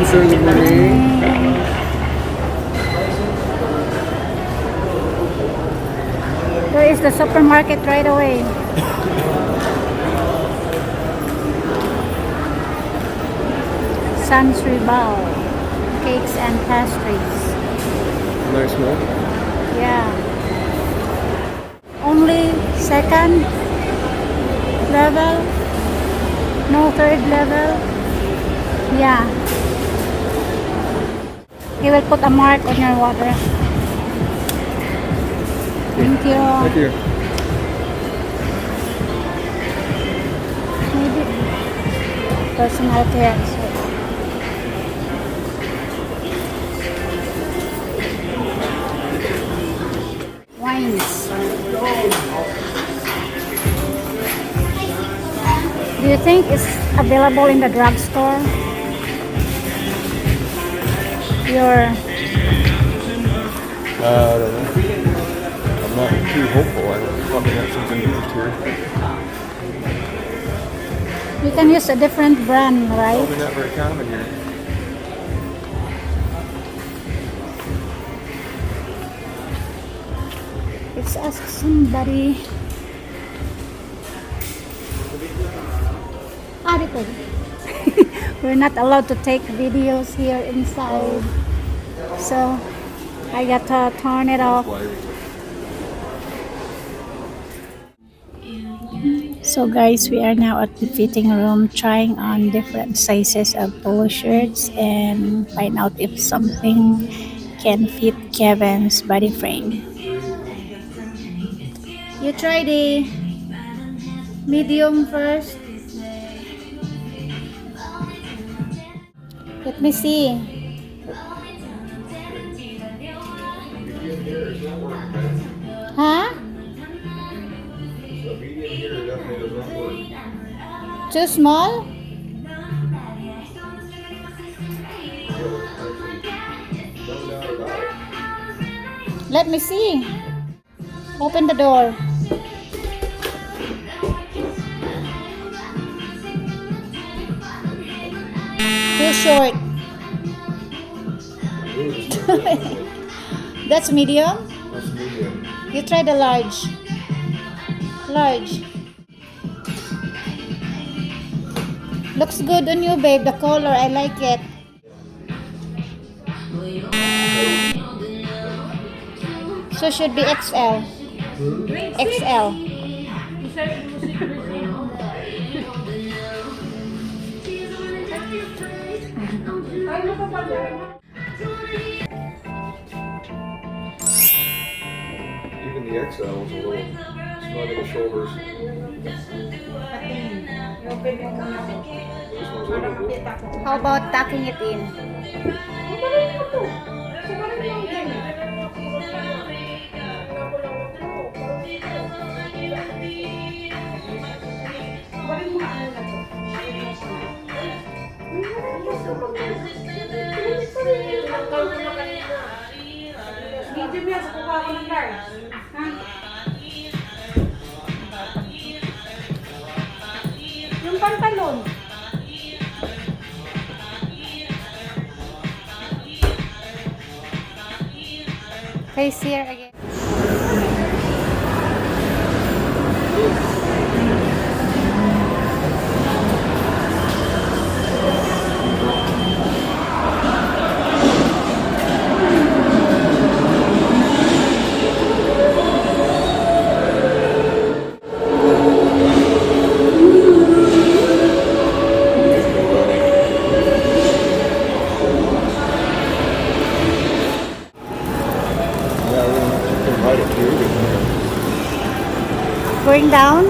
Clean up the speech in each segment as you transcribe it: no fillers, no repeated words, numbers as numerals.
sir. Good morning. There is the supermarket right away. Sans Ribal, cakes and pastries. Nice one. Yeah. Only second level, no third level. Yeah. He will put a mark on your water. Thank you. Thank you. Maybe personal care. Wines. Do you think it's available in the drugstore? Your I don't know. I'm not too hopeful. I probably have something used here. you can use a different brand, right? Probably not very common here. Let's ask somebody. Dito. We're not allowed to take videos here inside. So I got to turn it off. So guys, we are now at the fitting room trying on different sizes of polo shirts and find out if something can fit Kevin's body frame. You try the medium first. Let me see. Huh? Too small? Let me see. Open the door. Too short. That's medium? That's medium. You try the large. Large. Looks good on you, babe. The color, I like it. So should be XL. XL. Even the XL is a little snug in the shoulders. This one's livable. How about tucking it in? Yung pantalon. Face here again. Going down?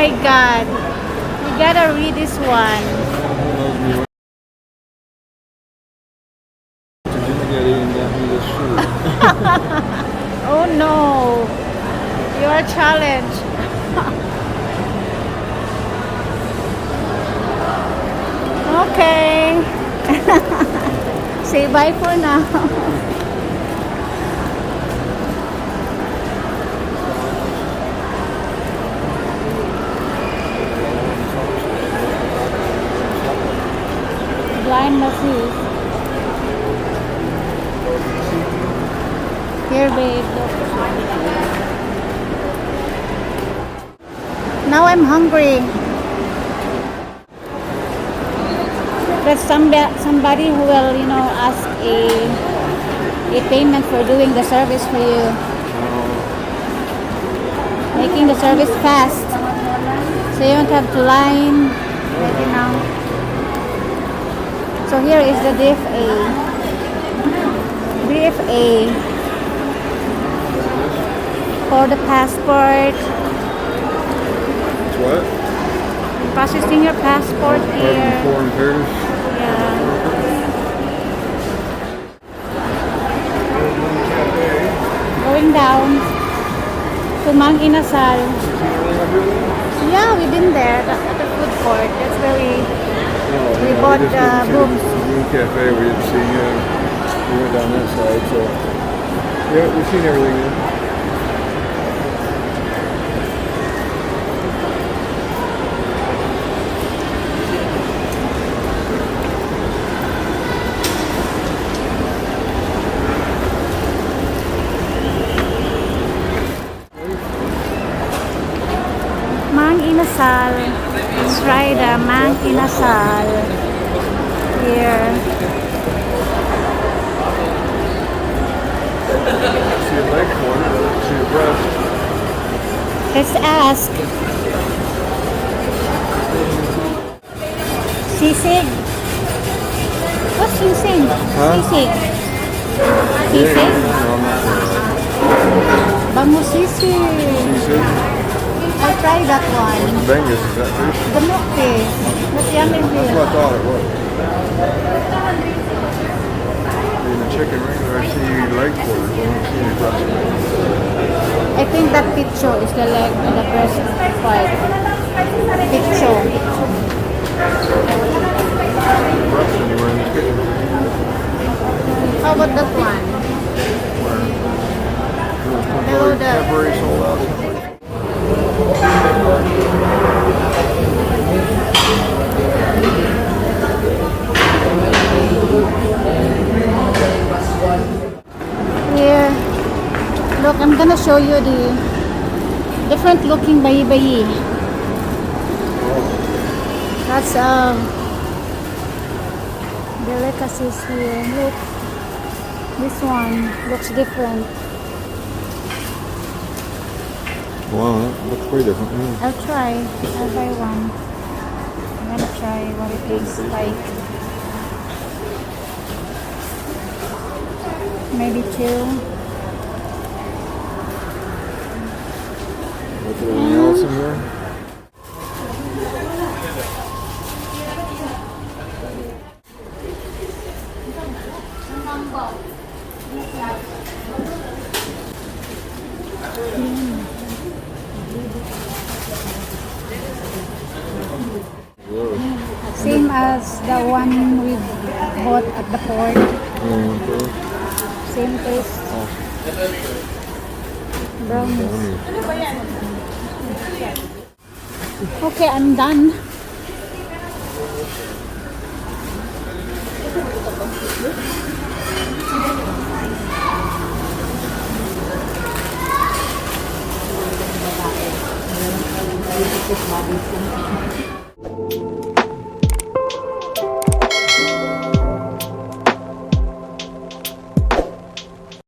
my god. You gotta read this one. Dumaguete and got me this shoe. Oh no. You are challenged. Okay. Say bye for now. Blind masses. Here, babe. Look. Now I'm hungry. There's somebody who will, ask a payment for doing the service for you. Making the service fast. So you don't have to line. Ready now. So here is the DFA. DFA. For the passport. What? Processing your passport here. Foreign papers. Yeah. Going down to Mang Inasal. Yeah, we've been there at the food court. That's where we bought the booms. The cafe, we didn't see we went down that side, so yeah, we've seen everything there. Mang Inasal. Let's try the Mang Inasal here. See a leg corner, see a breast. Let's ask. Sisig. What's sisig? Huh? Sisig. Sisig? Bango sisig. See? I'll try that one. Bengus, is that fish? The milk fish. That's yummy That's fish. what I thought it was. In the chicken regular, I see leg quarters. I don't see any breast. I think that picho is the leg and the breast part. Picho. Breast anywhere in this kitchen. How about that one? Where? Temporary sold out. Here. Look, I'm gonna show you the different looking bayi-bayi. That's delicacies here. Look. This one looks different. Wow, that looks way different. Yeah. I'll try one. I'm gonna try what it tastes like. Maybe two. Look at anything else in here. Same as the one we bought at the port. Okay. Same taste. Brownies. Okay, I'm done.